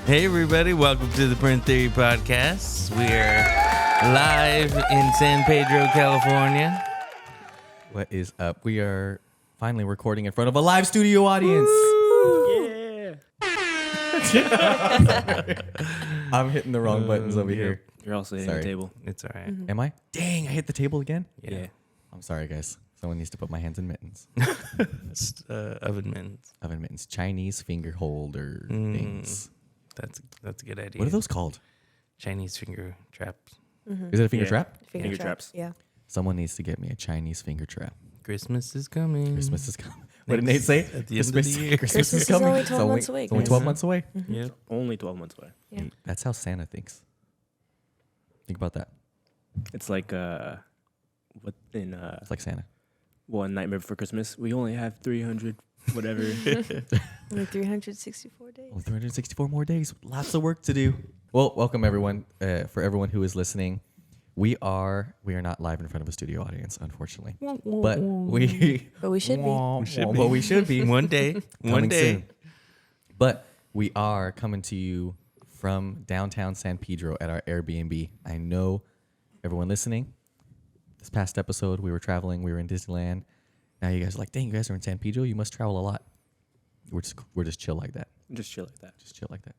Hey everybody, welcome to the Print Theory Podcast. We're live in San Pedro, California. What is up? We are finally recording in front of a live studio audience. Yeah. I'm hitting the wrong buttons over here. You're also hitting the table. It's all right. Am I? Dang, I hit the table again. Yeah. I'm sorry, guys. Someone needs to put my hands in mittens. It's, oven mittens. Oven mittens. Chinese finger holder things. That's a good idea. What are those called? Chinese finger traps. Is it a finger trap? Finger traps. Yeah. Someone needs to get me a Chinese finger trap. Christmas is coming. Christmas is coming. What did Nate say? At the end of the year. Christmas is Christmas is coming. only 12 months away, It's only guys. 12 months away. Yeah. Only 12 months away. Yeah. Hey, that's how Santa thinks. Think about that. It's like what in It's like Santa. One Nightmare Before Christmas. We only have 300 whatever. Only 364 days. Only 364 more days. Lots of work to do. Well, welcome everyone. For everyone who is listening, we are not live in front of a studio audience, unfortunately, but we But we should be. But we should be One day. One coming day. soon. But we are coming to you from downtown San Pedro at our Airbnb. I know everyone listening. This past episode, we were traveling. We were in Disneyland. Now you guys are like, dang, you guys are in San Pedro. You must travel a lot. We're just chill like that. Just chill like that. Just chill like that.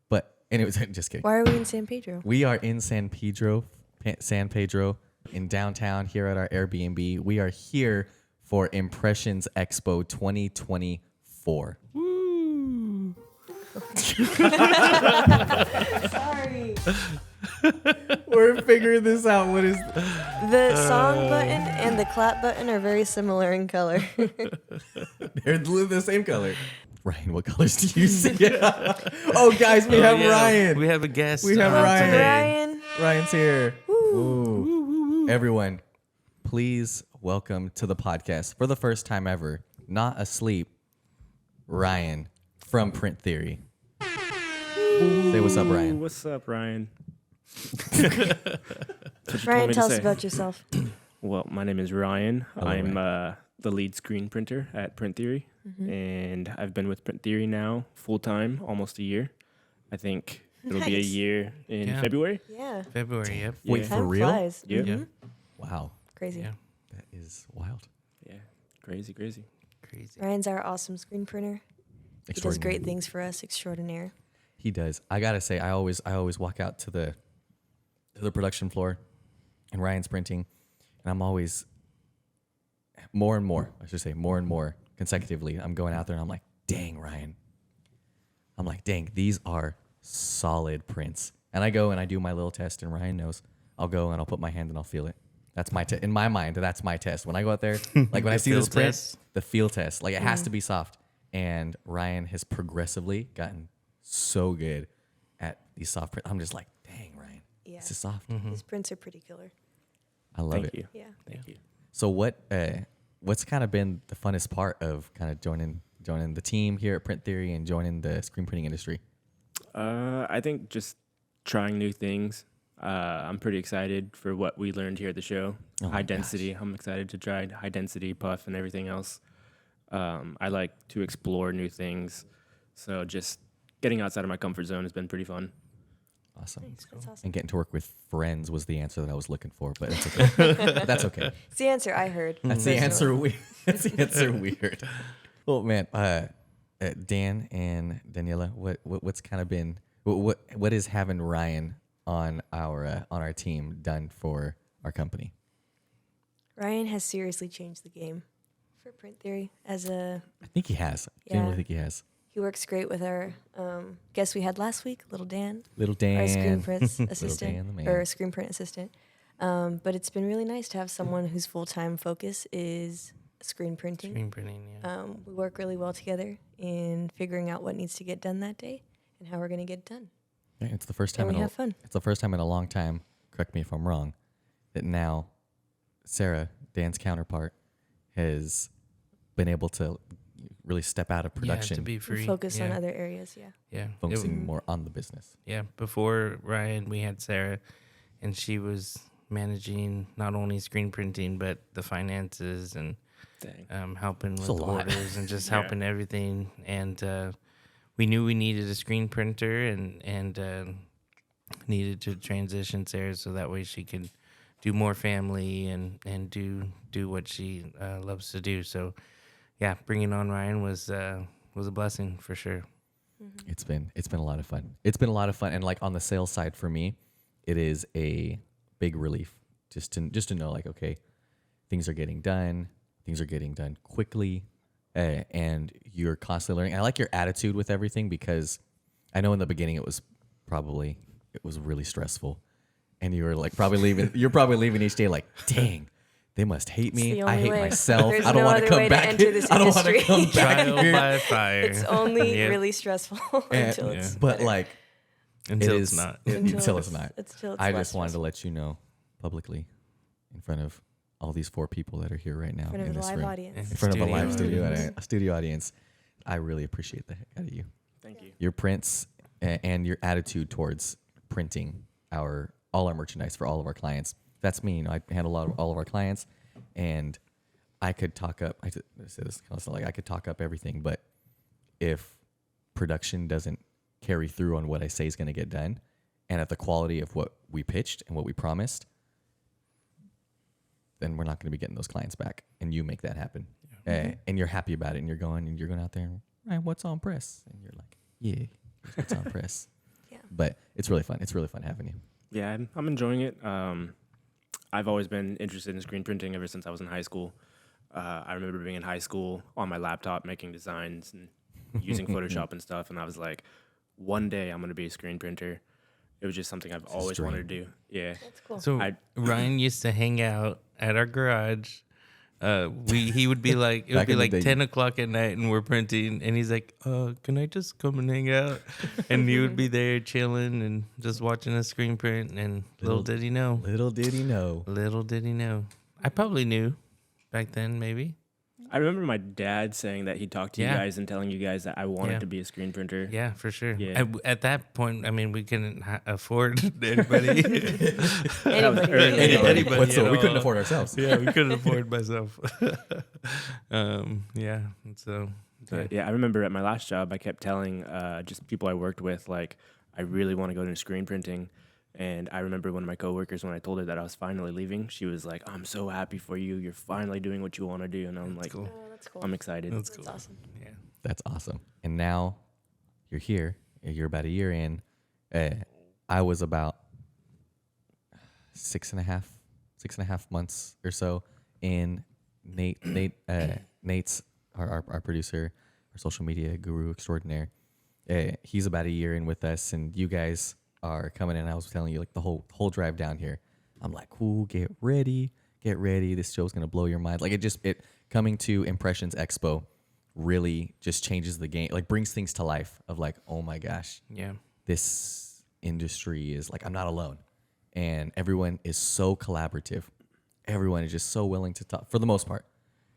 But anyways, just kidding. Why are we in San Pedro? We are in San Pedro in downtown here at our Airbnb. We are here for Impressions Expo 2024. Sorry. We're figuring this out. What is The song button and the clap button are very similar in color. They're the same color. Ryan, what colors do you see? Oh, guys, we have Yeah, Ryan. We have a guest. We have Ryan. Ryan. Ryan's here. Woo. Everyone, please welcome to the podcast for the first time ever, not asleep, Ryan from Print Theory. Say what's up, Ryan. What's up, Ryan? Ryan, tell us about yourself. Well, my name is Ryan. Hello, I'm the lead screen printer at Print Theory, and I've been with Print Theory now full time, almost a year. I think it'll be a Nice. year in Yeah. February. Yeah. February, yep. Wait, Yeah. for Time real? flies. Yeah. Yeah. Wow, Crazy. Yeah. that is wild. Yeah, crazy. Crazy. Ryan's our awesome screen printer. He does great things for us, extraordinaire. He does. I gotta say, I always walk out to the production floor, and Ryan's printing, and I'm always more and more consecutively. I'm going out there, and I'm like, dang, Ryan. I'm like, dang, these are solid prints. And I go and I do my little test, and Ryan knows. I'll go and I'll put my hand and I'll feel it. That's my in my mind. That's my test. When I go out there, like when I see feel this print, test? the feel test, like it has to be soft. And Ryan has progressively gotten so good at these soft prints. I'm just like, dang, Ryan, Yeah. this is soft. His prints are pretty killer. I love Thank it. you. Yeah. Thank you. So what's kind of been the funnest part of kind of joining the team here at Print Theory and joining the screen printing industry? I think just trying new things. I'm pretty excited for what we learned here at the show. Oh my High density. I'm excited to try high density puff and everything else. I like to explore new things. So just getting outside of my comfort zone has been pretty fun. Awesome. Nice. That's awesome. And getting to work with friends was the answer that I was looking for, but it's okay. But that's okay. It's the answer I heard. That's the answer. That's the answer we heard. Well, man, Dan and Daniela, what's kind of been what is having Ryan on our team done for our company? Ryan has seriously changed the game for Print Theory as a. I think he has. I Yeah. genuinely think he has. He works great with our guest we had last week, Little Dan, Little Dan, our screen print Dan, the assistant, man. or screen print assistant. But it's been really nice to have someone whose full-time focus is screen printing. Screen printing, yeah. We work really well together in figuring out what needs to get done that day and how we're going to get it done. Yeah, it's the first time And we in have fun. It's the first time in a long time. Correct me if I'm wrong. That now Sarah, Dan's counterpart, has been able to really step out of production, Yeah, to be free. Focus on yeah. other areas, yeah. Yeah. focusing more on the business. Yeah. Before Ryan, we had Sarah, and she was managing not only screen printing, but the finances and Dang. helping with a lot. orders and just Yeah. helping everything. And we knew we needed a screen printer and needed to transition Sarah so that way she could do more family and do what she loves to do. So yeah, bringing on Ryan was a blessing for sure. It's been a lot of fun. It's been a lot of fun, and like on the sales side for me, it is a big relief just to know like, okay, things are getting done quickly, and you're constantly learning. I like your attitude with everything, because I know in the beginning it was really stressful, and you were like you're probably leaving each day like, dang, they must hate me. I hate myself. There's I don't no want to other come way back. to enter this I don't want to industry. come back Trial here. by fire. It's only Yep. really stressful until it's But better. like, Until it it's is- not. Until it's not. Until it's I less just wanted to stressful. let you know publicly, in front of all these 4 people that are here right now In front of in the this live room, audience. in front of a live Studio studio audience. I really appreciate the heck out of you. Thank you. Your prints and your attitude towards printing all our merchandise for all of our clients. That's me. You know, I handle all of our clients, and I could talk up. I say this constantly. Like, I could talk up everything, but if production doesn't carry through on what I say is going to get done, and at the quality of what we pitched and what we promised, then we're not going to be getting those clients back. And you make that happen, and you're happy about it, and you're going out there and, Ryan, what's on press? And you're like, yeah, here's what's on press. Yeah. But it's really fun. It's really fun having you. Yeah, I'm enjoying it. I've always been interested in screen printing ever since I was in high school. I remember being in high school on my laptop making designs and using Photoshop and stuff, and I was like, one day I'm going to be a screen printer. It was just something I've always wanted to do. Yeah. That's cool. So Ryan used to hang out at our garage. He would be like, it would Back be in the like day. 10 o'clock at night and we're printing, and he's like, can I just come and hang out? And he would be there chilling and just watching a screen print, and little did he know. Little did he know. Little did he know. I probably knew back then, maybe. I remember my dad saying that he talked to you Yeah. guys and telling you guys that I wanted Yeah. to be a screen printer. Yeah, for sure. Yeah. At that point, I mean, we couldn't afford anybody. Anybody. Anybody, but, But so you we know, couldn't afford ourselves. Yeah, we couldn't afford myself. Yeah, and so But yeah, I remember at my last job, I kept telling just people I worked with, like, I really want to go into screen printing. And I remember one of my coworkers, when I told her that I was finally leaving, she was like, I'm so happy for you. You're finally doing what you want to do. And I'm like, cool. Oh, that's cool. I'm excited. That's That's cool. awesome. Yeah. That's awesome. And now you're here. You're about a year in. I was about 6.5 months or so in. Nate's our producer, our social media guru extraordinaire. He's about a year in with us, and you guys are coming in. I was telling you, like, the whole drive down here, I'm like, cool, get ready. This show's gonna blow your mind. Like, it coming to Impressions Expo really just changes the game, like brings things to life of like, oh my gosh, Yeah. this industry is like, I'm not alone. And everyone is so collaborative. Everyone is just so willing to talk, for the most part,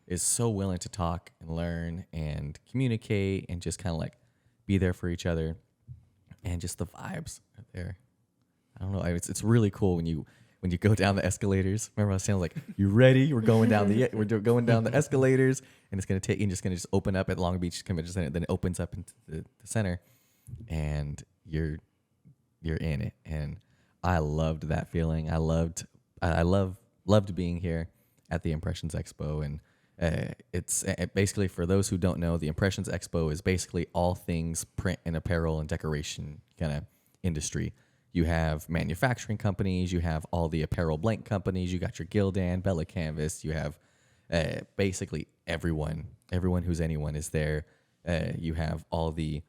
is so willing to talk and learn and communicate and just kind of like be there for each other. And just the vibes are there. I don't know. It's really cool when you go down the escalators. Remember I was saying, like, you ready? We're going down the escalators, and it's gonna take you. Just gonna open up at Long Beach Convention Center. Then it opens up into the center, and you're in it. And I loved that feeling. I loved being here at the Impressions Expo. And it's basically, for those who don't know, the Impressions Expo is basically all things print and apparel and decoration kind of industry. You have manufacturing companies, you have all the apparel blank companies, you got your Gildan, Bella Canvas, you have basically everyone who's anyone is there. You have all the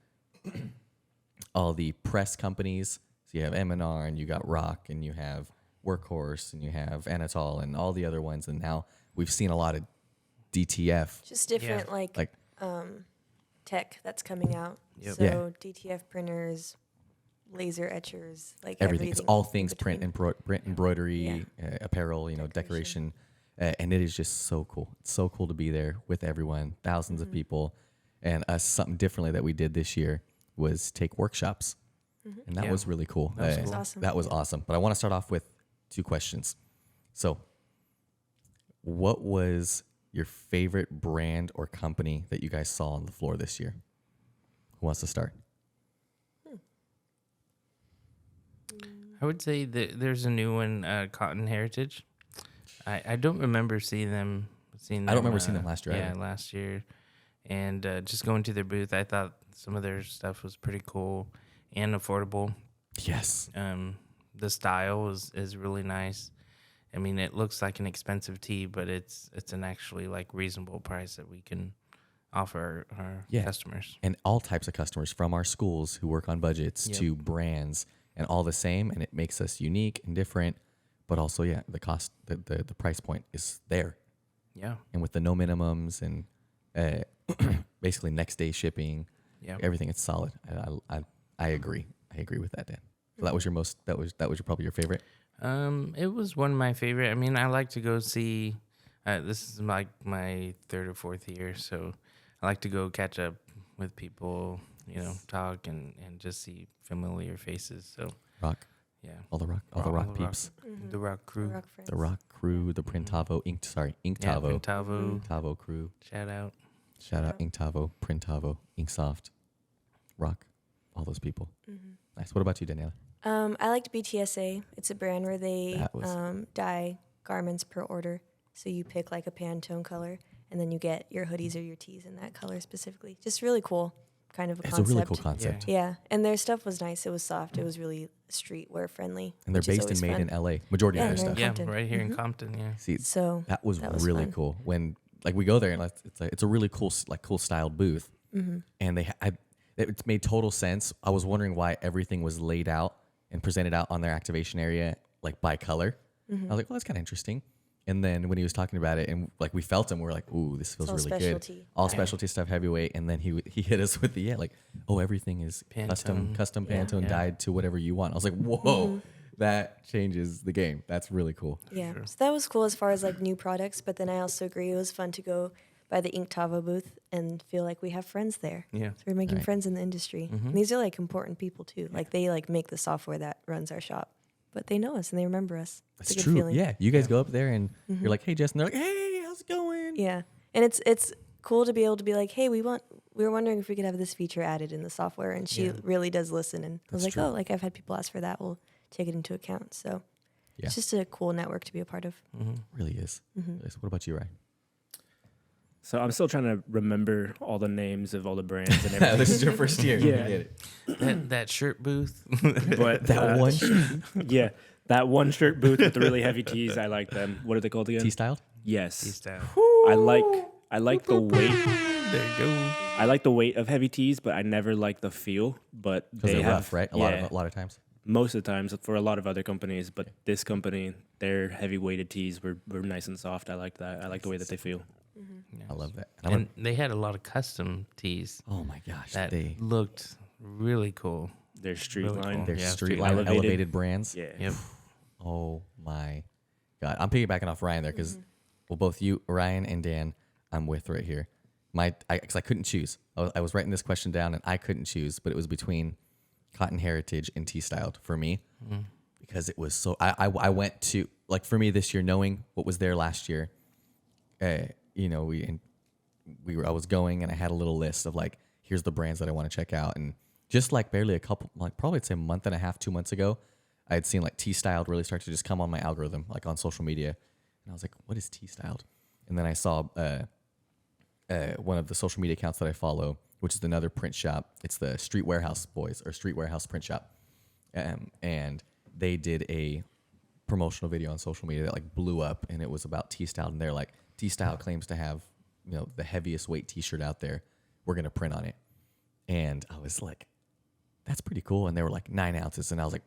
press companies. So you have M&R, and you got Rock, and you have Workhorse, and you have Anatol, and all the other ones. And now we've seen a lot of DTF. Just different, Like tech that's coming out. Yep. So Yeah. DTF printers, laser etchers, like everything. It's all things in print between. and print embroidery, apparel, decoration, and it is just so cool. It's so cool to be there with everyone, thousands of people, and us. Something differently that we did this year was take workshops, and that Yeah. was really cool. That was cool. Awesome. That was awesome. But I want to start off with 2 questions. So, what was your favorite brand or company that you guys saw on the floor this year? Who wants to start? I would say that there's a new one, Cotton Heritage. I don't remember seeing them. I don't remember seeing them last year Yeah, either. last year. And just going to their booth, I thought some of their stuff was pretty cool and affordable. Yes. The style is really nice. I mean, it looks like an expensive tee, but it's an actually like reasonable price that we can offer our customers. And all types of customers, from our schools who work on budgets to brands, and all the same. And it makes us unique and different. But also, the cost, the price point is there. Yeah. And with the no minimums and basically next day shipping, everything, it's solid. I agree. I agree with that, Dan. So that was your probably your favorite. It was one of my favorite. I mean, I like to go see. This is like my third or fourth year, so I like to go catch up with people, talk and just see familiar faces. So Rock. Yeah. All the rock peeps. The rock crew. The rock crew, the Printavo, Inktavo. Printavo. Tavo crew. Shout out. Inktavo, Printavo, Inksoft, Rock, all those people. Nice. What about you, Daniela? I liked BTSA. It's a brand where they dye garments per order. So you pick like a Pantone color, and then you get your hoodies or your tees in that color specifically. Just really cool kind of a concept. It's a really cool concept. Yeah. And their stuff was nice. It was soft. It was really streetwear friendly. And they're based and made in LA. Majority of their stuff. Yeah, Compton. right here in Compton, yeah. See, so that was really fun. cool. When we go there and it's a really cool styled booth, and it's made total sense. I was wondering why everything was laid out and presented out on their activation area like by color. I was like, well, that's kind of interesting. And then when he was talking about it and like we felt him, we were like, ooh, this feels really specialty. good. All specialty stuff, heavyweight. And then he hit us with the everything is Pantone. custom Pantone dyed to whatever you want. I was like, whoa, that changes the game. That's really cool. Yeah, so that was cool as far as like new products. But then I also agree it was fun to go by the Inktavo booth and feel like we have friends there. Yeah. So we're making friends in the industry. And these are like important people too. Like they like make the software that runs our shop, but they know us and they remember us. It's That's a good true. feeling. Yeah, you guys go up there and you're like, hey, Jess, and they're like, hey, how's it going? Yeah, and it's cool to be able to be like, hey, we were wondering if we could have this feature added in the software, and she really does listen. And I was like, true. oh, like I've had people ask for that. We'll take it into account. So it's just a cool network to be a part of. Really is. What about you, Ryan? So I'm still trying to remember all the names of all the brands and everything. This is your first year. Yeah. You get it. That shirt booth. But That one yeah, that one shirt booth with the really heavy tees. I like them. What are they called again? T-styled? Yes. Style. I like the weight. There you go. I like the weight of heavy tees, but I never like the feel. But Because they they're have rough, right? A lot of times. most of the times for a lot of other companies, but this company, their heavy weighted tees were nice and soft. I like that. I like the way that they feel. I love that. And they had a lot of custom tees Oh my gosh, that they looked really cool. Their street Really line. cool. their Yeah, street street line line. elevated brands. Yeah. Yep. Oh my god, I'm piggybacking off Ryan there because both you, Ryan and Dan, I'm with right here. Because I couldn't choose. I was writing this question down and I couldn't choose, but it was between Cotton Heritage and T-styled for me because it was so. I went to for me this year, knowing what was there last year. I was going and I had a little list of here's the brands that I want to check out, and just barely a couple, probably I'd say a month and a half, 2 months ago, I had seen T-styled really start to just come on my algorithm, on social media, and I was like, what is T-styled? And then I saw one of the social media accounts that I follow, which is another print shop. It's the Street Warehouse Boys or Street Warehouse Print Shop, and they did a promotional video on social media that blew up, and it was about T-styled, and they're like, T-style claims to have the heaviest weight T-shirt out there. We're gonna print on it, and I was like, that's pretty cool. And they were 9 ounces, and I was like,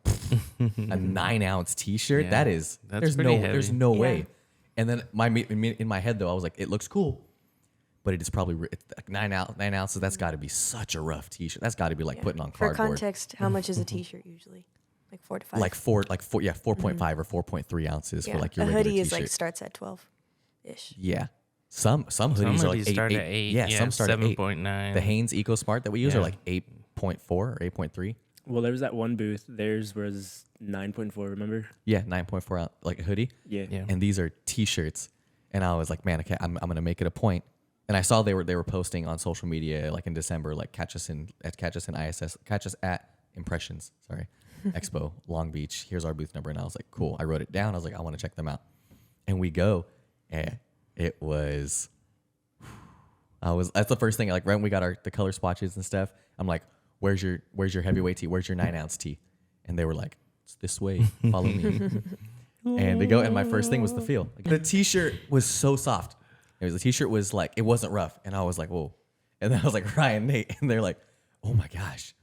a 9-ounce T-shirt? Yeah, That's pretty heavy. there's no Yeah. way. And then in my head though, I was like, it looks cool, but it's probably 9 ounces. That's got to be such a rough T-shirt. That's got to be putting on For cardboard. context, how much is a T-shirt usually? 4 to 5. 4.5 or 4.3 ounces for your a regular hoodie T-shirt. is starts at 12-ish. Yeah. Some hoodies are start 8. at 8. Yeah, some start at 8. 7.9. The Hanes EcoSmart that we use are Yeah. 8.4 or 8.3. Well, there was that one booth. Theirs was 9.4. Remember? Yeah, 9.4 ounce, a hoodie. Yeah. Yeah. And these are T-shirts. And I was like, man, okay, I'm gonna make it a point. And I saw they were posting on social media in December, catch us at Impressions, sorry, Expo, Long Beach. Here's our booth number. And I was like, cool. I wrote it down. I was like, I want to check them out. And we go, and that's the first thing. Like right when we got the color swatches and stuff, I'm like, where's your heavyweight tee? Where's your 9-ounce tee? And they were like, it's this way. Follow me. And they go, and my first thing was the feel. Like, the t-shirt was so soft. The t-shirt was like, it wasn't rough. And I was like, whoa. And then I was like, Ryan, Nate. And they're like, oh my gosh,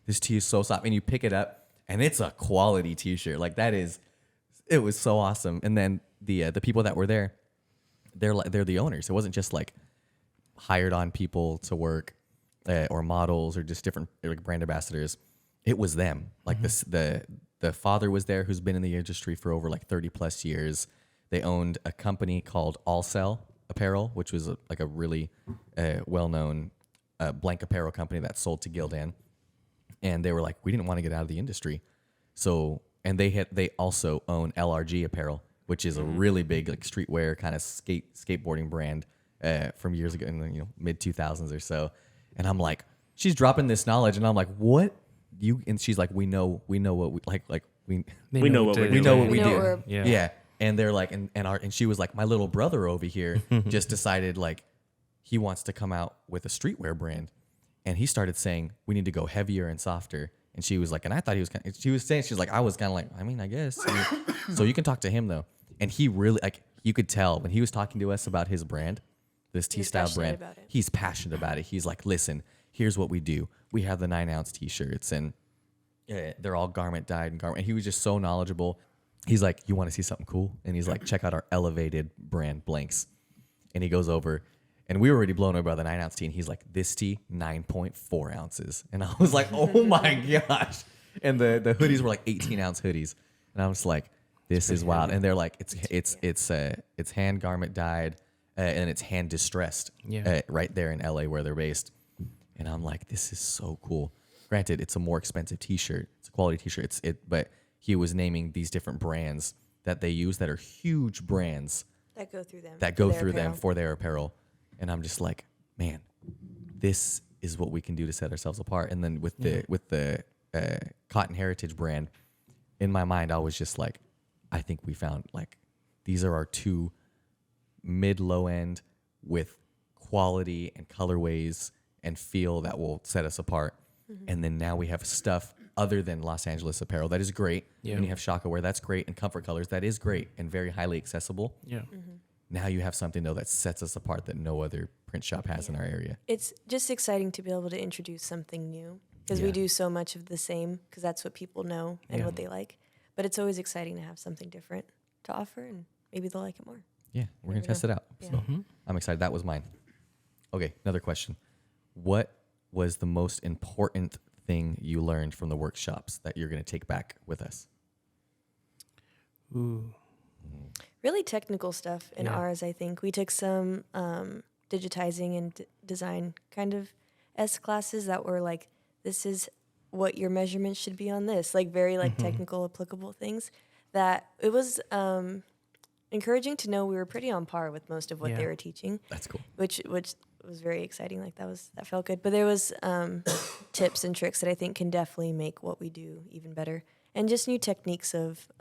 this tee is so soft. And you pick it up, and it's a quality t-shirt. Like it was so awesome. And then the people that were there, they're the owners. It wasn't just like hired on people to work or models or just different like brand ambassadors. It was them. Like the father was there, who's been in the industry for over like 30 plus years. They owned a company called All Sell Apparel, which was like a really well-known blank apparel company that sold to Gildan. And they were like, we didn't want to get out of the industry. So, and they also own LRG Apparel, which is a really big like streetwear kind of skateboarding brand from years ago in the mid 2000s or so. And I'm like, she's dropping this knowledge, and I'm like, what? And she's like, we know what we like we know what we're we know what doing. we We know do. we're- Yeah. And they're like, and she was like, my little brother over here just decided like he wants to come out with a streetwear brand, and he started saying we need to go heavier and softer. And she was like, and I thought she was saying, she's like, I was kind of like, I mean, I guess. So you can talk to him though, and he really like, you could tell when he was talking to us about his brand, this T-style passionate brand. about it. He's passionate about it. He's like, listen, here's what we do. We have the 9-ounce T-shirts, and they're all garment dyed and garment. And he was just so knowledgeable. He's like, you want to see something cool? And he's like, check out our elevated brand blanks. And he goes over, and we were already blown away by the 9-ounce tee. And he's like, this tee, 9.4 ounces. And I was like, oh my gosh. And the hoodies were like 18-ounce hoodies. And I was like, this is wild. And they're like, it's hand garment dyed, and it's hand distressed right there in LA where they're based. And I'm like, this is so cool. Granted, it's a more expensive T-shirt. It's a quality T-shirt. But he was naming these different brands that they use that are huge brands That go through them. that for go their through them apparel. for their apparel. And I'm just like, man, this is what we can do to set ourselves apart. And then with the Cotton Heritage brand, in my mind, I was just like, I think we found like these are our two mid-low end with quality and colorways and feel that will set us apart. And then now we have stuff other than Los Angeles apparel that is great. Yeah. And you have Shaka wear, that's great, and Comfort Colors, that is great and very highly accessible. Yeah. Now you have something though that sets us apart that no other print shop has in our area. It's just exciting to be able to introduce something new because Yeah. we do so much of the same because that's what people know and what they like. But it's always exciting to have something different to offer, and maybe they'll like it more. Yeah, we're gonna Never test know. it out. Yeah. So I'm excited. That was mine. Okay, another question. What was the most important thing you learned from the workshops that you're gonna take back with us? Ooh. Really technical stuff in Yeah. ours, I think. We took some digitizing and design kind of S classes that were like, this is what your measurements should be on this, like very like technical, applicable things that it was encouraging to know we were pretty on par with most of what they Yeah. were teaching, That's cool. which was very exciting. Like that felt good. But there was tips and tricks that I think can definitely make what we do even better, and just new techniques of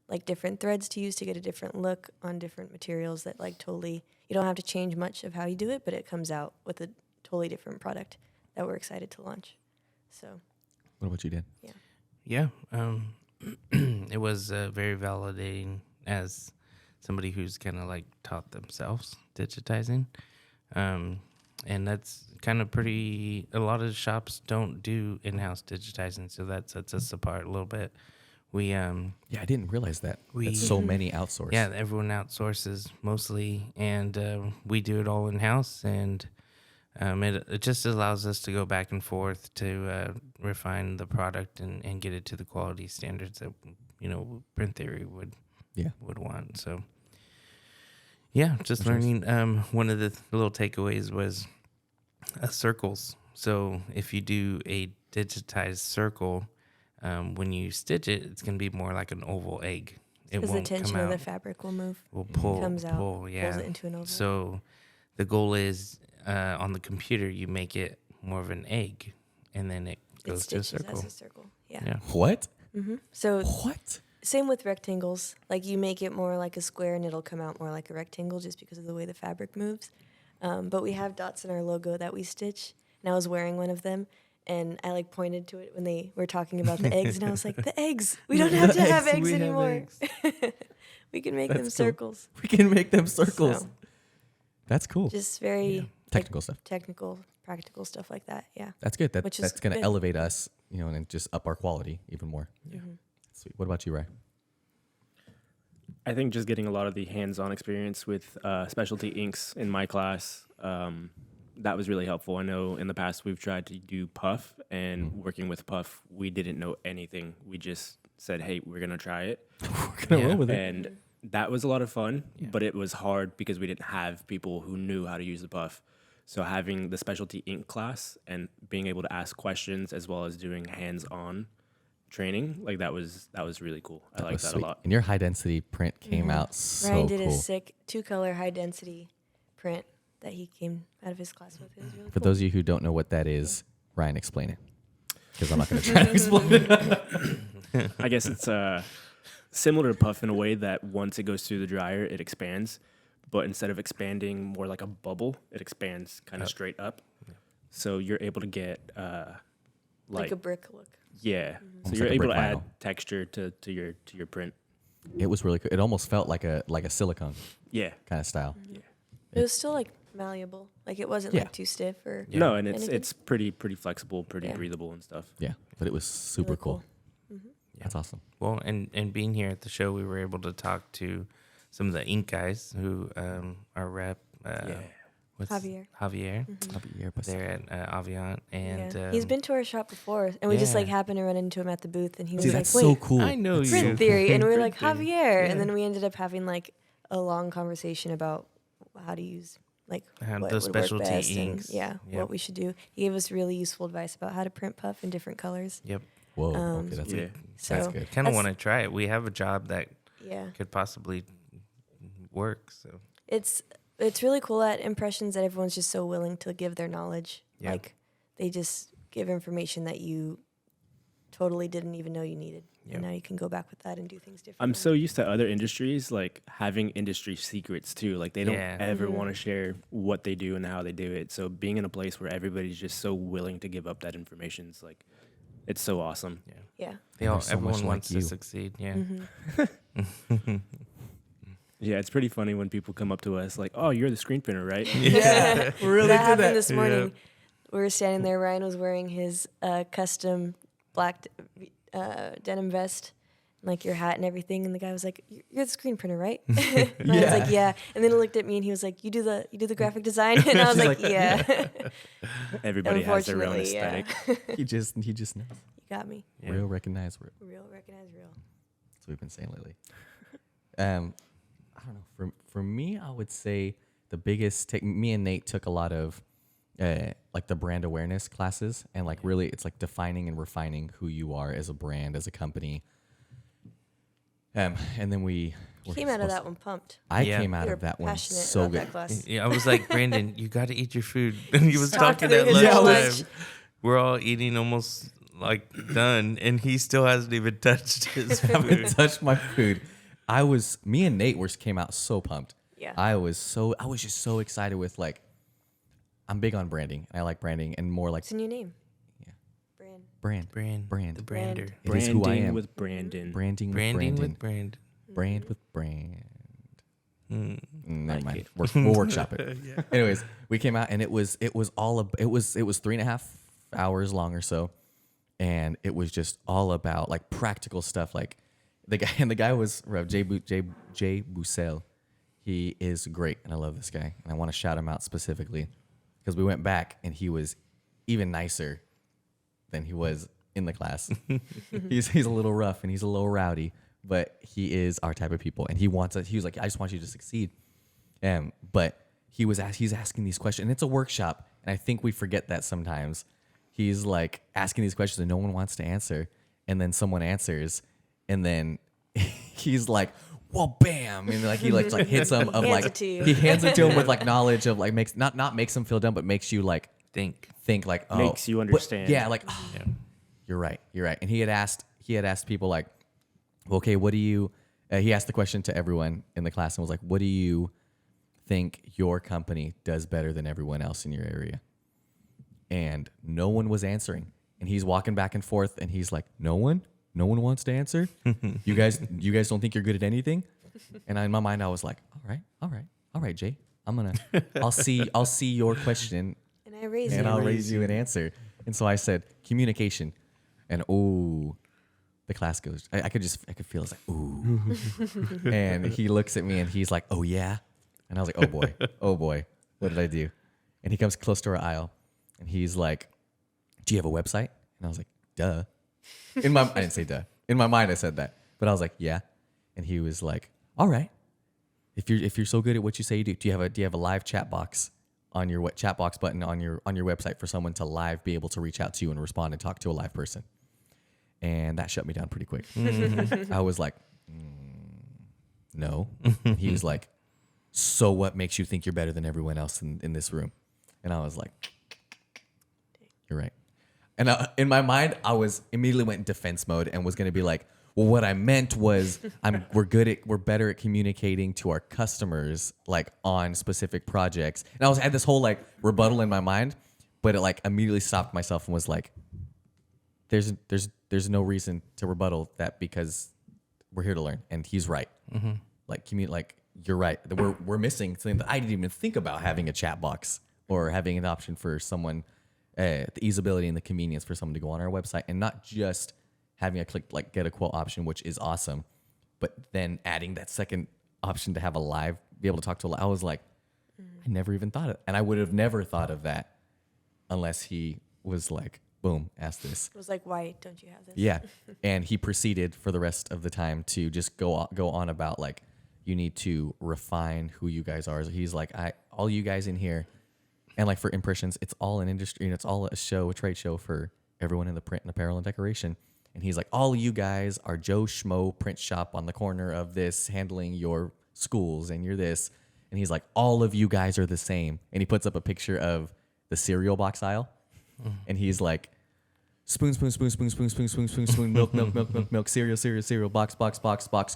like different threads to use to get a different look on different materials that like totally, you don't have to change much of how you do it, but it comes out with a totally different product that we're excited to launch. So What about you, Dan? Yeah. It was very validating as somebody who's kind of like taught themselves digitizing. And that's kind of a lot of shops don't do in-house digitizing, so that sets us apart a little bit. We, Yeah, I didn't realize that. We- That so many outsource. yeah, everyone outsources mostly, and we do it all in-house, and it just allows us to go back and forth to refine the product and get it to the quality standards that, Print Theory would want. So, yeah, just learning. One of the little takeaways was circles. So if you do a digitized circle, when you stitch it, it's going to be more like an oval egg. It because the won't tension come of the out. fabric will move, Will pull, comes out, pull, yeah. pulls it into an oval. So the goal is on the computer, you make it more of an egg, and then Goes to a stitches circle. as a circle. Yeah. Yeah. What? So What? same with rectangles. Like you make it more like a square and it'll come out more like a rectangle just because of the way the fabric moves. But we have dots in our logo that we stitch, and I was wearing one of them, and I like pointed to it when they were talking about the eggs, and I was like, the eggs! We don't have to have eggs anymore. We can make them That's cool. circles. We can make them circles. So, That's cool. just very Technical stuff. technical, practical stuff like that. Yeah. That's good. Which is That's going to good. elevate us, and just up our quality even more. Yeah. Sweet. What about you, Ray? I think just getting a lot of the hands-on experience with specialty inks in my class, that was really helpful. I know in the past we've tried to do Puff, and working with Puff, we didn't know anything. We just said, hey, we're going to try it. We're going to roll with it. And that was a lot of fun, Yeah. but it was hard because we didn't have people who knew how to use the Puff. So having the specialty ink class and being able to ask questions as well as doing hands-on training, like that was really cool. I like that a lot. And your high density print came out so Ryan did cool. a sick 2-color high density print that he came out of his class with. It was really For cool. those of you who don't know what that is, Ryan, explain it. Because I'm not going to try to explain it. I guess it's similar to Puff in a way that once it goes through the dryer, it expands. But instead of expanding more like a bubble, it expands kind of straight up. So you're able to get like a brick look. yeah. So Almost you're like a able brick to add vinyl. texture to your print. It was really cool. It almost felt like a silicone Yeah. kind of style. It was still like malleable. Like it wasn't Yeah. like too stiff or Yeah. No, and Anything? it's pretty flexible, pretty Yeah. breathable and stuff. Yeah, but it was super really cool. cool. That's awesome. Well, and being here at the show, we were able to talk to some of the ink guys who are rep. What's Javier. Javier. Javier Pascal. They're at Aviant, and Yeah. He's been to our shop before, and we just like yeah. happened to run into him at the booth, and he was See, like, that's "Wait, so cool. I know you. print theory," and we were like, Print theory. "Javier," and then we ended up having like a long conversation about how to use like How what the would specialty work best inks. and Yep. what we should do. He gave us really useful advice about how to print Puff in different colors. Yep. Whoa, Um, okay, that's Yeah. good. So That's good. Kind of That's- want to try it. We have a job that yeah, could possibly work. So it's really cool at Impressions that everyone's just so willing to give their knowledge. Yeah. Like they just give information that you totally didn't even know you needed, Yep. and now you can go back with that and do things differently. I'm so used to other industries like having industry secrets too. Like they don't Yeah. ever want to share what they do and how they do it. So being in a place where everybody's just so willing to give up that information is like, it's so awesome. yeah, yeah. everyone There's so much like wants you. to succeed. Yeah. Yeah, it's pretty funny when people come up to us like, "Oh, you're the screen printer, right?" Yeah, really that did happened that. this morning. We were standing there. Ryan was wearing his custom black denim vest, and, like your hat and everything. And the guy was like, "You're the screen printer, right?" Ryan's like, "Yeah." And then he looked at me and he was like, "You do the graphic design?" And I was She's like, like, "Yeah." Everybody has their own Unfortunately, yeah. aesthetic. He just knows. You got me. Yeah. Real recognize real. Real, recognize real. That's what we've been saying lately. I don't know. For me, I would say the biggest me and Nate took a lot of like the brand awareness classes, and like really it's like defining and refining who you are as a brand, as a company. And then we were Came out of supposed- that one pumped. I Yeah. came out You were of that one passionate so about good. that class. Yeah, I was like, Brandon, you got to eat your food. And he was Talk talking through at his lunchtime. lunch. We're all eating almost like done, and he still hasn't even touched his Haven't food. touched my food. Me and Nate came out so pumped. Yeah. I was just so excited with like, I'm big on branding. I like branding and more like It's a new name. Yeah. Brand. brand. The brander. It is who I Branding am. with Brandon. Branding with Branding Brandon. with brand. Brand with brand. Never Like mind. it. We'll workshop it. Anyways, we came out and it was 3.5 hours long or so, and it was just all about like practical stuff. Like the guy was Rev Jay Bussell. He is great, and I love this guy, and I want to shout him out specifically because we went back and he was even nicer than he was in the class. he's a little rough and he's a little rowdy, but he is our type of people, and he was like, I just want you to succeed. But he's asking these questions, and it's a workshop, and I think we forget that sometimes. He's like asking these questions and no one wants to answer, and then someone answers, and then he's like, well, bam, and like he like hits him of Hands like it to you. he hands it to him with like knowledge of like makes not makes him feel dumb, but makes you like Think. think like, oh, Makes you but- understand. yeah, like Yeah. You're right. And he had asked people like, okay, what do you, he asked the question to everyone in the class and was like, what do you think your company does better than everyone else in your area? And no one was answering. And he's walking back and forth and he's like, no one wants to answer. You guys don't think you're good at anything? And in my mind, I was like, all right, Jay, I'll see your question And I raise and you. I'll raise you an answer. And so I said, communication. And the class goes, I could feel it's like, ooh. And he looks at me and he's like, oh yeah. And I was like, oh boy, what did I do? And he comes close to our aisle and he's like, do you have a website? And I was like, duh. I didn't say duh. In my mind, I said that, but I was like, yeah. And he was like, all right. If you're so good at what you say you do you have a live chat box on your chat box button on your website for someone to live be able to reach out to you and respond and talk to a live person? And that shut me down pretty quick. I was like, no. He was like, so what makes you think you're better than everyone else in this room? And I was like, you're right. And in my mind, I was immediately went in defense mode and was going to be like, well, what I meant was we're better at communicating to our customers like on specific projects. And I had this whole like rebuttal in my mind, but it like immediately stopped myself and was like, there's no reason to rebuttal that because we're here to learn. And he's right. Mm-hmm. Like you're right. We're missing something that I didn't even think about, having a chat box or having an option for someone, the easeability and the convenience for someone to go on our website and not just having a click like get a quote option, which is awesome, but then adding that second option to have a live, be able to talk to a live. I was like, I never even thought of it. And I would have never thought of that unless he was like, boom, ask this. It was like, why don't you have this? Yeah. And he proceeded for the rest of the time to just go on about like, you need to refine who you guys are. He's like, all you guys in here, and like for Impressions, it's all an industry and it's all a trade show for everyone in the print and apparel and decoration. And he's like, all you guys are Joe Schmo print shop on the corner of this, handling your schools and you're this. And he's like, all of you guys are the same. And he puts up a picture of the cereal box aisle. And he's like, spoon, milk, cereal, box,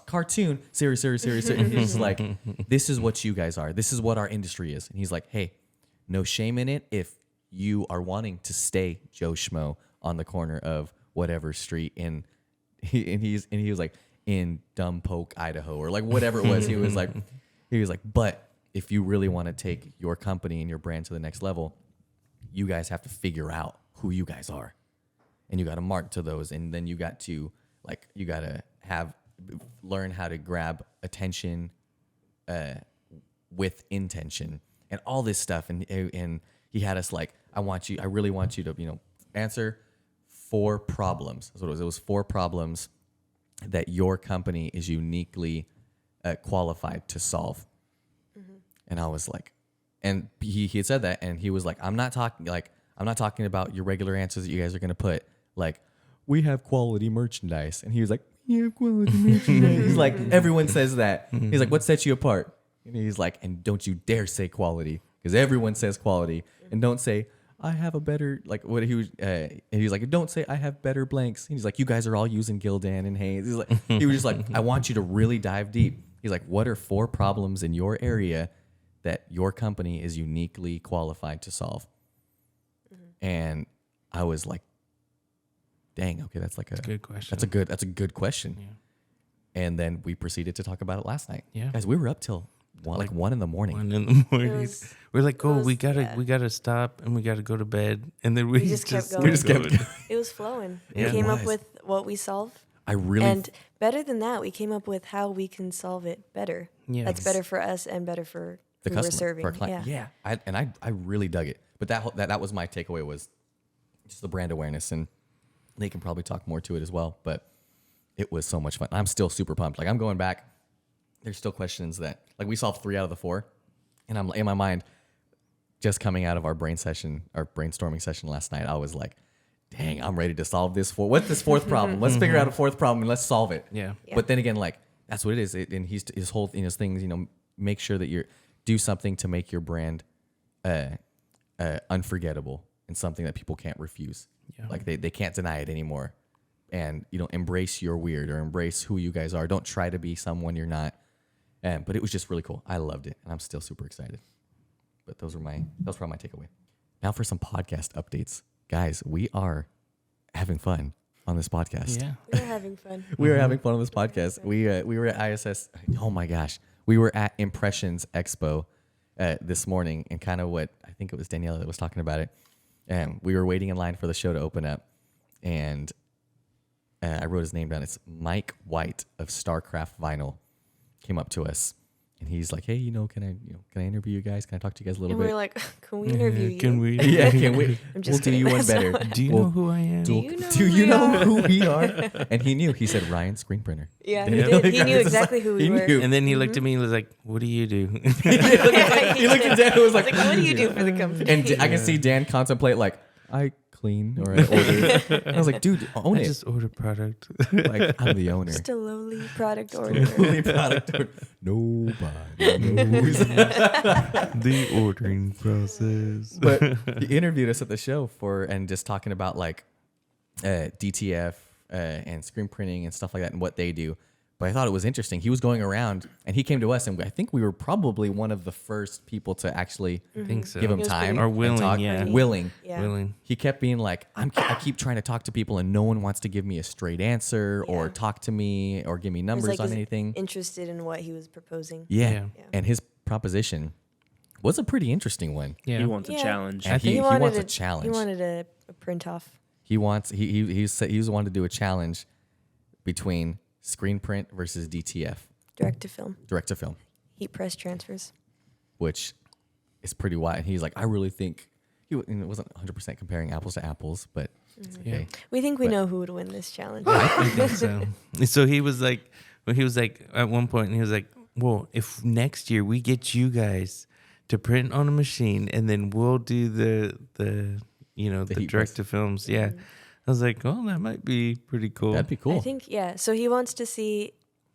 cartoon, cereal. And he's like, this is what you guys are. This is what our industry is. And he's like, hey, no shame in it if you are wanting to stay Joe Schmo on the corner of whatever street he was like in Dumpoke, Idaho, or like whatever it was. He was like, but if you really want to take your company and your brand to the next level, you guys have to figure out who you guys are, and you got to mark to those, and then you got to learn how to grab attention with intention and all this stuff. And he had us like, I really want you to answer 4 problems. That's what it was. It was 4 problems that your company is uniquely qualified to solve. Mm-hmm. And I was like, and he had said that, and he was like, I'm not talking about your regular answers that you guys are going to put. Like, we have quality merchandise. And he was like, you have quality merchandise. He's like, everyone says that. He's like, what sets you apart? And he's like, and don't you dare say quality, because everyone says quality. And don't say, I have a better, like, what he was, and he's like, don't say I have better blanks. And he's like, you guys are all using Gildan and Haynes. He's like, he was just like, I want you to really dive deep. He's like, what are 4 problems in your area that your company is uniquely qualified to solve? Mm-hmm. And I was like, dang, okay, that's like a good question. That's a good question. Yeah. And then we proceeded to talk about it last night. Yeah. Guys, we were up till 1 in the morning. 1 in the morning. We're like, we gotta stop and we gotta go to bed. And then we just kept going. We just kept going. It was flowing. Yeah. We came up with what we solve. And better than that, we came up with how we can solve it better. Yeah. That's better for us and better for the who customer, we're serving. for our client. Yeah. I really dug it. But that was my takeaway, was just the brand awareness, and they can probably talk more to it as well. But it was so much fun. I'm still super pumped. Like, I'm going back. There's still questions that, like, we solved 3 out of the 4, and I'm in my mind, just coming out of our brainstorming session last night, I was like, dang, I'm ready to solve this. What's this 4th problem? Let's figure out a 4th problem and let's solve it. Yeah. But then again, like, that's what it is. And his whole his things, make sure that do something to make your brand unforgettable and something that people can't refuse. Yeah. Like they can't deny it anymore. And, embrace your weird or embrace who you guys are. Don't try to be someone you're not. But it was just really cool. I loved it. And I'm still super excited. But those were my takeaway. Now for some podcast updates. Guys, we are having fun on this podcast. Yeah. We're having fun. We are having fun on this podcast. We were at ISS. Oh my gosh. We were at Impressions Expo this morning, and kind of what I think it was Daniela that was talking about it. And we were waiting in line for the show to open up, and I wrote his name down. It's Mike White of StarCraft Vinyl. Came up to us, and he's like, "Hey, can I interview you guys? Can I talk to you guys a little And bit?" we're like, can we interview you? Can we? Yeah, can we? I'm We'll just do kidding. you one better. Do you know who I am? Do you know Do who you we know are? who we are? And he knew. He said, "Ryan, screen printer." Yeah, And he he- did. He knew It's exactly like- who we he were. knew. And then he looked at me and was like, "What do you do?" He looked at Dan and was like, What do you do for the company? And I can see Dan contemplate like, I clean or I order. And I was like, dude, own I it. just order product. Like, I'm the owner. Just a lowly product order. Only product owner. Nobody knows. The ordering process. But he interviewed us at the show and just talking about like DTF and screen printing and stuff like that and what they do. But I thought it was interesting. He was going around and he came to us, and I think we were probably one of the first people to actually I think so. give him It was time pretty- Or and willing, talk. yeah. Willing. Yeah. Willing. He kept being like, I keep trying to talk to people and no one wants to give me a straight answer or Yeah. talk to me or give me He was, numbers like, on is anything. interested in what he was proposing. Yeah. Yeah. And his proposition was a pretty interesting one. Yeah. He wants Yeah. a challenge. And he wanted wants a challenge. He wanted a print off. He wanted to do a challenge between screen print versus DTF, Direct to film. direct to film, Heat press transfers. which is pretty wild. And he's like, I really think it wasn't 100% comparing apples to apples, but it's Yeah. okay. We think we But- know who would win this challenge. I think so. So he was like, at one point, he was like, well, if next year we get you guys to print on a machine and then we'll do the heat direct to films. Yeah. I was like, well, that might be pretty cool. That'd be cool. I think, yeah. So he wants to see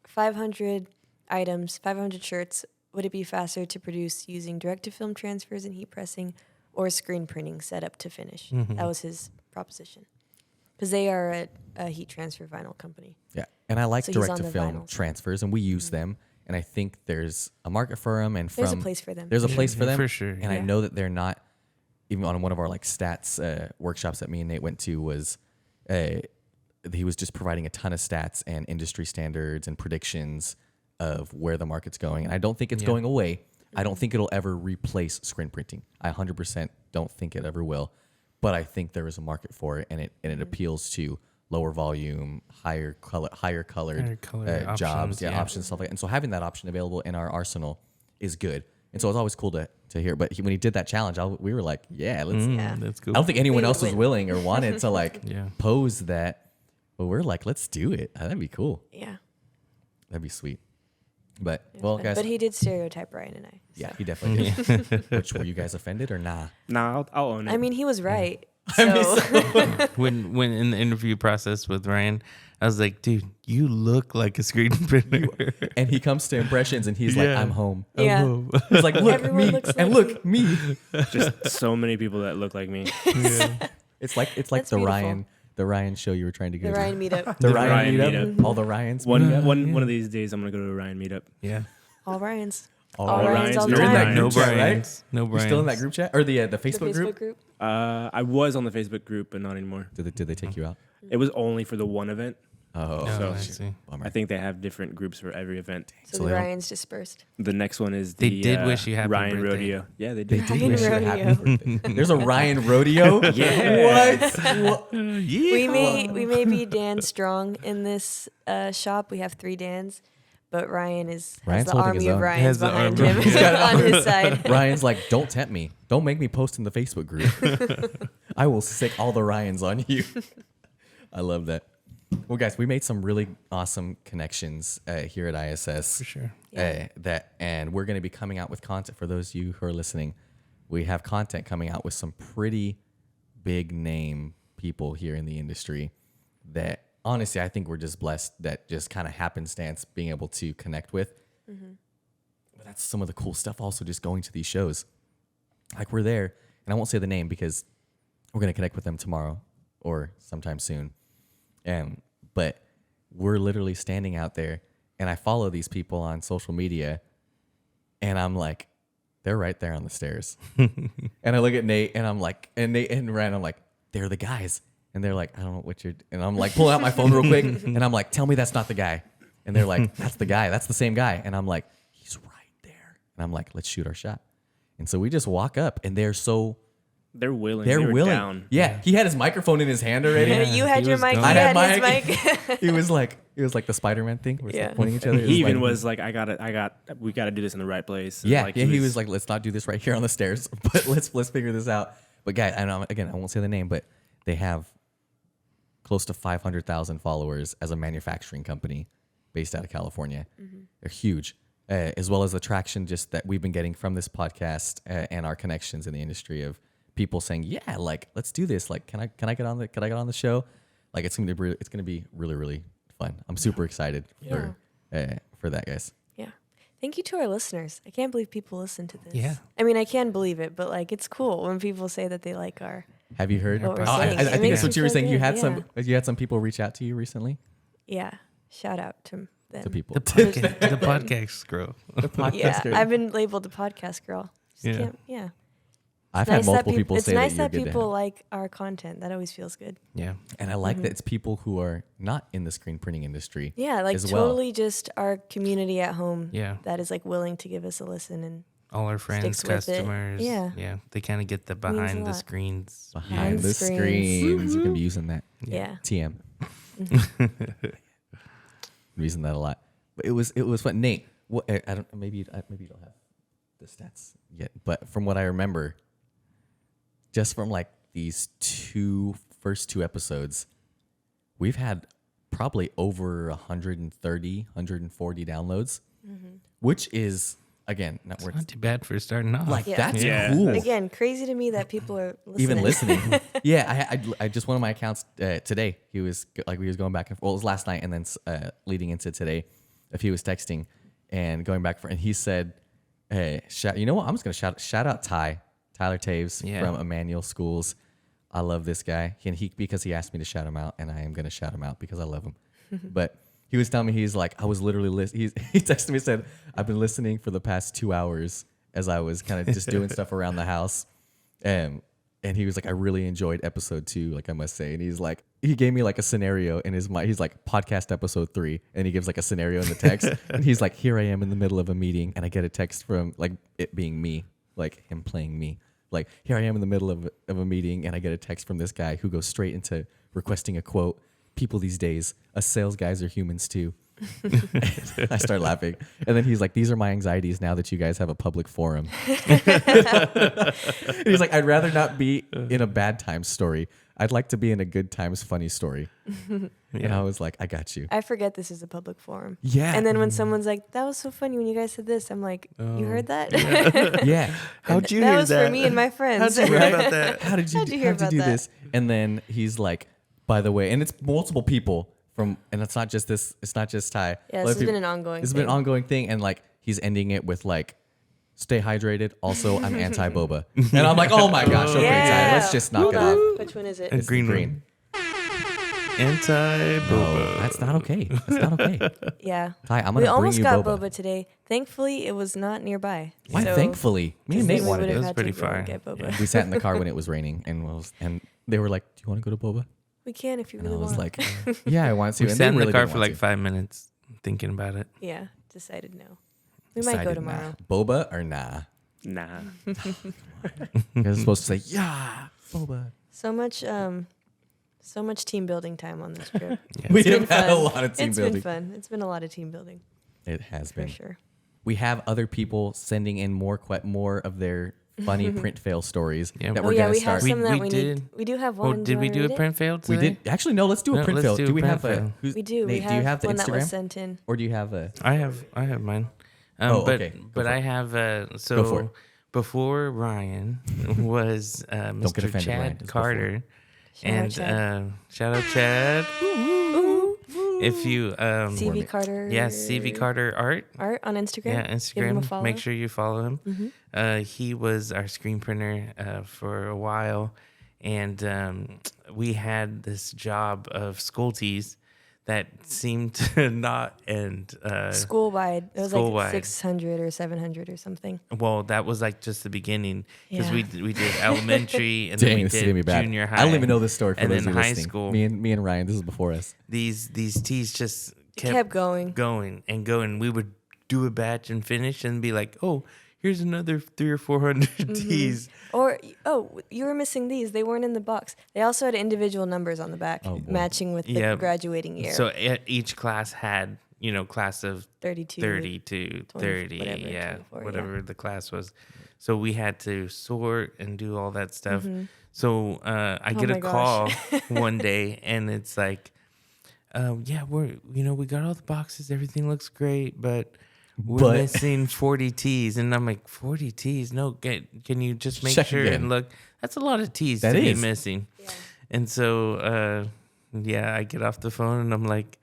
500 items, 500 shirts. Would it be faster to produce using direct-to-film transfers and heat pressing or screen printing setup to finish? Mhm. That was his proposition. Because they are a heat transfer vinyl company. Yeah. And I like So he's on direct to the film vinyl. transfers, and we use them. And I think there's a market for them. And There's a place for them. There's a place for them. For sure. And I Yeah. know that they're not, even on one of our like stats workshops that me and Nate went to was, he was just providing a ton of stats and industry standards and predictions of where the market's going. And I don't think it's Yeah. going away. I don't think it'll ever replace screen printing. I 100% don't think it ever will. But I think there is a market for it, and it appeals to lower volume, higher colored Higher color jobs, options, yeah. options, stuff like that. And so having that option available in our arsenal is good. And so it's always cool to hear. But when he did that challenge, we were like, yeah, let's. Yeah. That's I cool. don't think anyone We else was win. willing or wanted to like Yeah. pose that. But we're like, let's do it. That'd be cool. Yeah. That'd be sweet. But It was well, fun. guys, But he did stereotype Ryan and I. yeah, so. he definitely did. Which were you guys offended or nah? Nah, I'll own it. I mean, he was right. I mean, So, when in the interview process with Ryan, I was like, dude, you look like a screen printer. And he comes to impressions and he's like, Yeah. I'm home. yeah. He's like, look Everyone me, looks and like look me. just so many people that look like me. Yeah. It's like That's the beautiful. Ryan show you were trying to go The to. Ryan meetup. The The Ryan Ryan meetup. meetup. All the Ryans. One meetup. one of these days, I'm gonna go to a Ryan meetup. Yeah. All Ryans. All All Ryans, Ryans all the you're in that time. No group chat, right? Brian's. No You're Brian's. still in that group chat or the The Facebook group? I was on the Facebook group, but not anymore. Did they take you out? It was only for the one event. Oh, Oh, So- I see. bummer. I think they have different groups for every event. So, So the they don't- Ryans dispersed. The next one is They the did wish you happy Ryan birthday. Rodeo. Yeah, they They did. did Ryan wish you a happy rodeo. birthday. There's a Ryan rodeo. Yeah. What? We may be Dan Strong in this shop. We have 3 Dans, but Ryan has Ryan's the holding army his of own. Ryans Has the behind army. him He's got on his side. Ryan's like, don't tempt me. Don't make me post in the Facebook group. I will sick all the Ryans on you. I love that. Well, guys, we made some really awesome connections here at ISS. For sure. And we're going to be coming out with content for those of you who are listening. We have content coming out with some pretty big name people here in the industry that honestly, I think we're just blessed that just kind of happenstance being able to connect with. But that's some of the cool stuff also just going to these shows. Like we're there, and I won't say the name because we're going to connect with them tomorrow or sometime soon. But we're literally standing out there, and I follow these people on social media, and I'm like, they're right there on the stairs. And I look at Nate, and I'm like, and Nate and Ryan, I'm like, they're the guys. And they're like, I don't know what you're, and I'm like, pulling out my phone real quick, and I'm like, tell me that's not the guy. And they're like, that's the guy. That's the same guy. And I'm like, he's right there. And I'm like, let's shoot our shot. And so we just walk up, and they're willing. They're They were willing. down. Yeah, he had his microphone in his hand already. Yeah. You had he your was mic. going. He I had had his mine. mic. It was like the Spider-Man thing, where it's like Yeah. pointing at each other. It He even like- was like, we got to do this in the right place. And yeah, like, yeah. He was like, let's not do this right here on the stairs, but let's figure this out. But guys, I won't say the name, but they have close to 500,000 followers as a manufacturing company based out of California. They're huge, as well as the traction just that we've been getting from this podcast and our connections in the industry of people saying, yeah, like, let's do this. Like, can I get on the show? Like, it's gonna be really, really fun. I'm super excited for that, guys. Yeah. Thank you to our listeners. I can't believe people listen to this. Yeah. I mean, I can believe it, but like, it's cool when people say that they like our. Have you heard? What we're I saying. I It think makes that's what me you were feel saying. You good, had yeah. some people reach out to you recently. Yeah. Shout out to them. To people. The podcast girl. Yeah. That's great. I've been labeled a podcast girl. Just Yeah. can't- yeah. I've Nice had that multiple people it's say nice that you're that good to people have. like our content. That always feels good. Yeah. And I like that it's people who are not in the screen printing industry. Yeah, like as well. totally just our community at home. Yeah. That is like willing to give us a listen and All our friends, Sticks with it. customers. Yeah. Yeah. They kind of get the Means a behind the lot. screens. Behind the screens. screens. We're going to be using that. yeah. TM. We're using that a lot. But it was fun. Nate, what, I don't, maybe you don't have the stats yet, but from what I remember, just from like these first two episodes, we've had probably over 130, 140 downloads, which is, again, not It's worth not too bad for starting off. like Yeah. that's Yeah. cool. Again, crazy to me that people are listening. Even listening. Yeah, I just one of my accounts today. He was we was going back and forth. Well, it was last night, and then leading into today, if he was texting and going back and he said, you know what? I'm just gonna shout out Tyler Taves Yeah. from Emmanuel Schools. I love this guy, and because he asked me to shout him out, and I am gonna shout him out because I love him. But he was telling me, he's like, I was literally he texted me and said, I've been listening for the past 2 hours as I was kind of just doing stuff around the house. And he was like, I really enjoyed episode 2, like I must say. And he's like, he gave me like a scenario in his mind. He's like, podcast episode 3. And he gives like a scenario in the text. And he's like, here I am in the middle of a meeting. And I get a text from like it being me, like him playing me. Like, here I am in the middle of a meeting. And I get a text from this guy who goes straight into requesting a quote. People these days, us sales guys are humans too. I start laughing. And then he's like, these are my anxieties now that you guys have a public forum. He's like, I'd rather not be in a bad times story. I'd like to be in a good times funny story. And I was like, I got you. I forget this is a public forum. Yeah. And then when someone's like, that was so funny when you guys said this, I'm like, you heard that? Yeah. How'd you that hear was that? for me and my friends. How'd you hear about that? How did you How'd you hear how'd you about do that? this? And then he's like, by the way, and it's multiple people and it's not just this, it's not just Ty. Yeah, Other this has been people- an ongoing This has been an thing. ongoing thing. And like, he's ending it with like, stay hydrated. Also, I'm anti-boba. And I'm like, oh my gosh, okay, Yeah. Ty, let's just knock Hold it on. off. Which one is it? A green Green. Anti-boba. No, that's not okay. That's not okay. Yeah. Ty, I'm We gonna bring almost you got boba. boba today. Thankfully, it was not nearby. Why? So- Thankfully, me and Because Nate then we wanted would it. have was had pretty to go fire. get boba. We sat in the car when it was raining, and they were like, "Do you want to go to boba?" We can if you And I really was want. like, "Yeah, I want to." We And sat they in the really car didn't for want like to. 5 minutes thinking about it. Yeah, decided no. We might go Decided, tomorrow. nah. Boba or nah? Nah. You guys are supposed to say, "Yeah, boba." So much team building time on this trip. We It's been have had a fun. lot of team It's building. been fun. It's been a lot of team building It has for been. sure. We have other people sending in more of their funny print fail stories Yeah. that Oh, we're Oh yeah, gonna we start. have some We that we did. need. We do have Oh, one. did we do a print fail We today? did actually no. Let's do a No, print let's fail. do Do a we print have fail. who's- We do. Nate, we do you have the one that was Instagram, sent in. or do you have a? I have mine. Oh, but okay. Go but for I it. have Go for so it. before Ryan was get Mr. offended, Ryan. Chad It's Carter, Shout out and Chad. shout out Chad. If you CV Carter. yes, CV Carter Art. Art on Instagram. Yeah, Give him a Instagram. follow. Make sure you follow him. He was our screen printer for a while, and we had this job of school tees that seemed to not end. School-wide. It was School-wide. like 600 or 700 or something. Well, that was like just the beginning because Yeah. we did elementary and Dang, then we this is gonna be did bad. junior high. I don't even know this story. For and those then of you high listening. school. Me and Ryan. This is before us. These tees just Kept going. going and going. We would do a batch and finish and be like, oh, here's another 300 or 400 tees. Or, oh, you were missing these. They weren't in the box. They also had individual numbers on the back, Oh, boy. matching with the Yep. graduating year. So each class had, class of 32. 30 to 30, whatever, yeah, 24, yeah. whatever the class was. So we had to sort and do all that stuff. Mm-hmm. So I get my a call gosh. one day, and it's like, yeah, we got all the boxes, everything looks great, but we're missing 40 T's. And I'm like, 40 T's? No, can you just make Check sure again. and look? That's a lot of T's That to be is. missing. And so, I get off the phone and I'm like,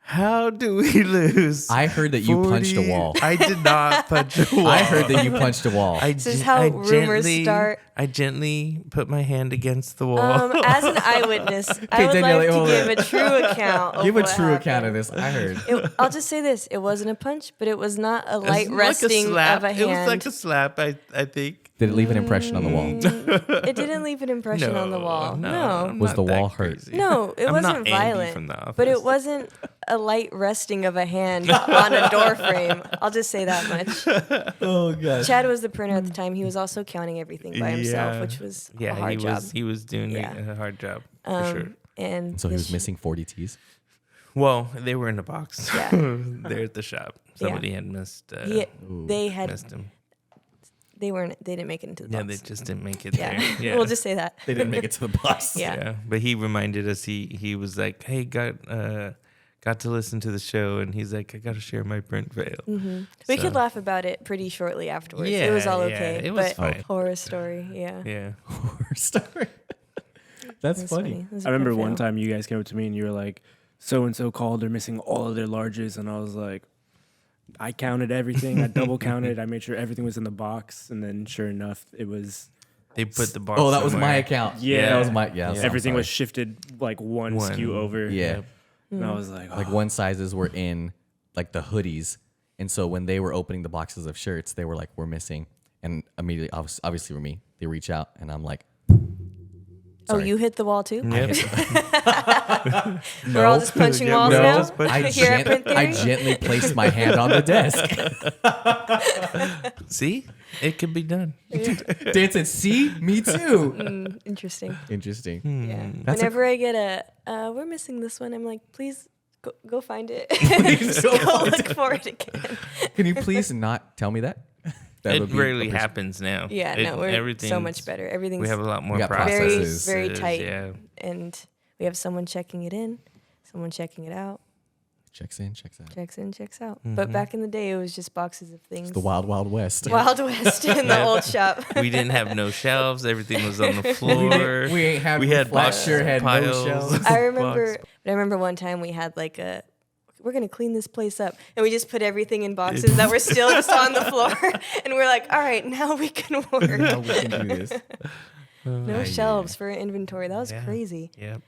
how do we lose? I heard that you punched a 40 wall. I did not punch a wall. I heard that you punched a wall. I This is gen- how I rumors gently- start. I gently put my hand against the wall. As an eyewitness, I would Daniela, like hold to on. give a true account. Of Give a what true account of happened. this. I heard. I'll just say this: it wasn't a punch, but it was not a It was light like resting slap. of a hand. It was like a slap, I think. Did it leave an impression on the wall? It didn't leave an impression on the wall. No, I'm Was not the that wall hurt? crazy. no, it I'm wasn't not Andy violent. from The But it Office. wasn't a light resting of a hand on a door frame. I'll just say that much. Oh gosh. Chad was the printer at the time. He was also counting everything by himself, Yeah. which was Yeah, a hard job. he was doing Yeah. a hard job for sure. And So he was this- missing 40 T's. Well, they were in the box. Yeah. They're at the shop. Somebody had missed. They had. missed him. They weren't. They didn't make it into the Yeah, box. they just didn't make it Yeah. there. Yeah, We'll just say that. They didn't make it to the box. Yeah. Yeah, but he reminded us. He was like, "Hey, got to listen to the show," and he's like, "I got to share my print fail." We So- could laugh about it pretty shortly afterwards. It was all Yeah, okay. it was but fine. horror story. Yeah. Yeah, Horror story. That's It was funny. It was I a remember good one fail. time you guys came up to me and you were like, so and so called, they're missing all of their larges, and I was like, I counted everything, I double counted, I made sure everything was in the box, and then sure enough, it was they put the box. Oh, that was my somewhere. account. Yeah. That was my. Yeah. I'm everything was sorry. shifted like one SKU over. Yeah. And I was like, Like one sizes were in like the hoodies, and so when they were opening the boxes of shirts, they were like, "We're missing," and immediately, obviously for me, they reach out, and I'm like, Oh, sorry. you hit the wall too? Yep. We're all just punching Yeah, walls we're all now? just punching- Here at Print I Theory? gently placed my hand on the desk. See, it could be done. Dan said, "See, me too." Interesting. Interesting. Yeah. That's a- Whenever I get we're missing this one, I'm like, please go find it. Please go go find look for it again. Can you please not tell me that? That It would be rarely appreciated. happens now. Yeah, no, we're so much better. Everything's We have a lot more We got processes. very tight. Yeah, and we have someone checking it in, someone checking it out, Checks in, checks out. checks in, checks out. But back in the day, it was just boxes of things. It's the wild, wild west. Wild West in the old shop. we didn't have no shelves. Everything was on the floor. We ain't have. We had flat boxes, shirt had no piles. shelves. I remember one time we had like we're gonna clean this place up, and we just put everything in boxes that were still just on the floor, and we're like, all right, now we can work. Now we can do this. No shelves for inventory. That was Yeah. crazy. Yep.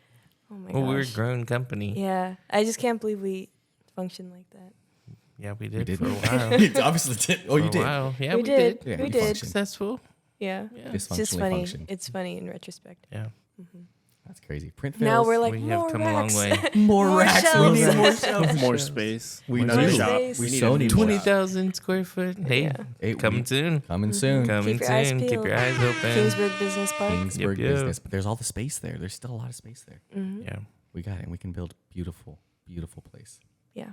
Oh my Well, we're a gosh. grown company. Yeah, I just can't believe we functioned like that. Yeah, we did did. for a while. You obviously did. Oh, For you a did. while. Yeah, we did. Yeah, we we did. functioned. Successful. Yeah. Yeah. It's just Dysfunctionally funny. functioned. It's funny in retrospect. Yeah. That's crazy. Print fails. Now we're like, we more have come racks. a long way. more more racks. shelves. We need more shelves. more space. We Another do. shop. Space. We We need so a need new more. 20,000 square foot. Hey, Yeah. Hey, coming soon. Coming soon. Coming Keep your eyes soon. Keep peeled. your eyes open. Kingsburg Business Park. Kingsburg Yep, yep. business. But there's all the space there. There's still a lot of space there. Yeah. We got it. And we can build a beautiful, beautiful place. Yeah.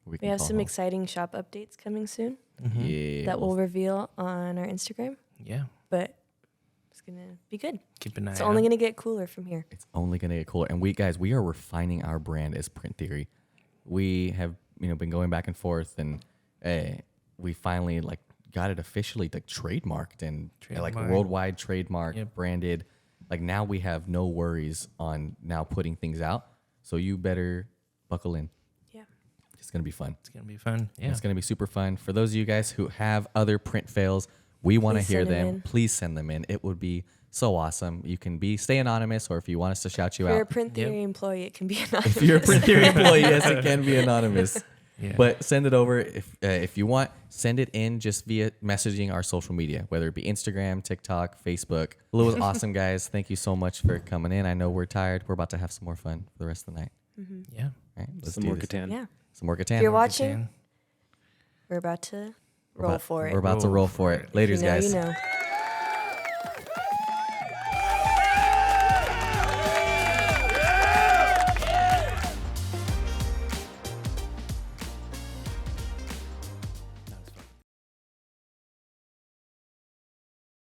We We have some exciting shop updates coming soon Yeah. that we'll reveal on our Instagram, Yeah. but it's going to be good. Keep an eye It's out. only going to get cooler from here. It's only going to get cooler. And we are refining our brand as Print Theory. We have, been going back and forth, and we finally got it officially trademarked and Trademarked. worldwide trademark, Yep. branded. Now we have no worries on now putting things out. So you better buckle in. Yeah. It's going to be fun. It's going to be fun. Yeah. It's going to be super fun. For those of you guys who have other print fails, We want to Please hear send 'em them. in. Please send them in. It would be so awesome. You can stay anonymous, or if you want us to shout you If you're a out. print theory employee, it can be anonymous. If you're a print theory employee, yes, it can be anonymous. Yeah. But send it over if you want. Send it in just via messaging our social media, whether it be Instagram, TikTok, Facebook. Well, it was awesome, guys. Thank you so much for coming in. I know we're tired. We're about to have some more fun for the rest of the night. Yeah. All right, let's Some do more this. Catan. Yeah. Some more Catan. If you're watching, Catan. we're about to We're roll about- for it. We're about to roll for it. Laters, You know, guys. you know.